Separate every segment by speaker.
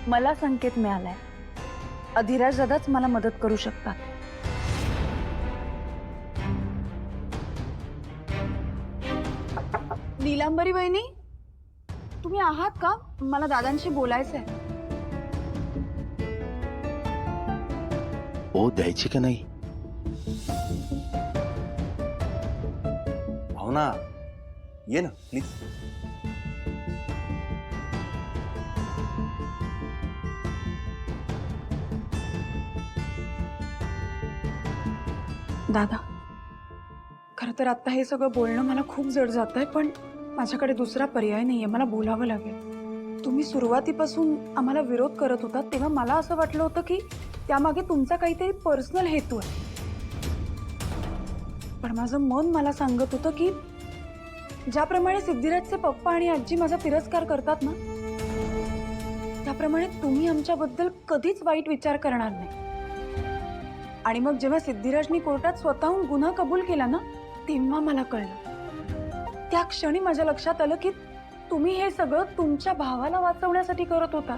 Speaker 1: मला संकेत मिळालाय, अधिराज दादाच मला मदत करू शकतात. नीलांबरी बहिणी, तुम्ही आहात का? मला दादांशी बोलायचंय.
Speaker 2: हो, द्यायची का नाही? भावना, ये ना प्लीज.
Speaker 1: दादा, खरं तर आता हे सगळं बोलणं मला खूप जड जातंय, पण माझ्याकडे दुसरा पर्याय नाहीये. मला बोलावं लागेल. तुम्ही सुरुवातीपासून आम्हाला विरोध करत होता तेव्हा मला असं वाटलं होतं की त्यामागे तुमचा काहीतरी पर्सनल हेतू आहे. पण माझं मन मला सांगत होतं की ज्याप्रमाणे सिद्धिराजचे पप्पा आणि आजी माझा तिरस्कार करतात ना, त्याप्रमाणे तुम्ही आमच्याबद्दल कधीच वाईट विचार करणार नाही. आणि मग जेव्हा सिद्धिराजनी कोर्टात स्वतःहून गुन्हा कबूल केला ना, तेव्हा मला कळलं. त्या क्षणी माझ्या लक्षात आलं की तुम्ही हे सगळं तुमच्या भावाला वाचवण्यासाठी करत होता.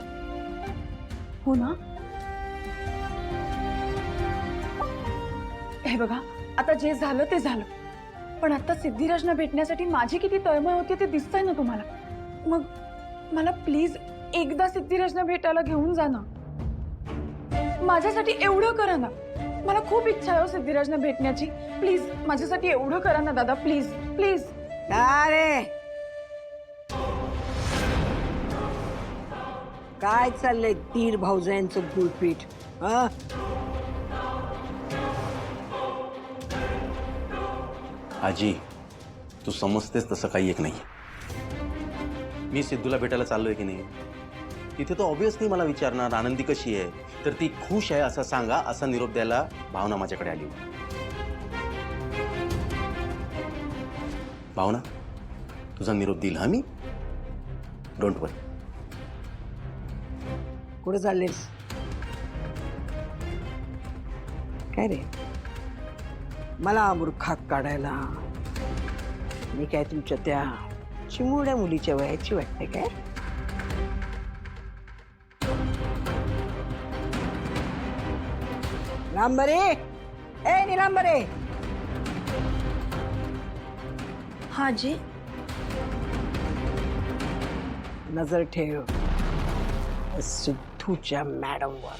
Speaker 1: हो ना? हे बघा, आता जे झालं ते झालं, पण आता सिद्धिराजना भेटण्यासाठी माझी किती तळमळ होती ते दिसतंय ना तुम्हाला. मग मला प्लीज एकदा सिद्धिराजना भेटायला घेऊन जा ना. माझ्यासाठी एवढं करा ना. मला खूप इच्छा आहे सिद्धिराजना भेटण्याची. प्लीज माझ्यासाठी एवढं करा ना दादा, प्लीज प्लीज.
Speaker 3: अरे काय चाललंय तीर भाऊजांचं गुळपीठ? हा,
Speaker 2: आजी, तू समजतेस तसं काही एक नाही. मी सिद्धूला भेटायला चाललोय की नाही, तिथे तो ऑब्विसली मला विचारणार आनंदी कशी आहे, तर ती खुश आहे असं सांगा, असा निरोप द्यायला भावना माझ्याकडे आली. भावना, तुझा निरोप दिला हा मी. डोंट वरी.
Speaker 3: कुठे चाललेस? काय रे, मला मूर्खात काढायला? मी काय तुमच्या त्या चिमुरड्या मुलीच्या वयाची वाटते काय? निलांबरे, ए निलांबरे.
Speaker 1: हा जी.
Speaker 3: नजर ठेव सिद्धूच्या मॅडमवर.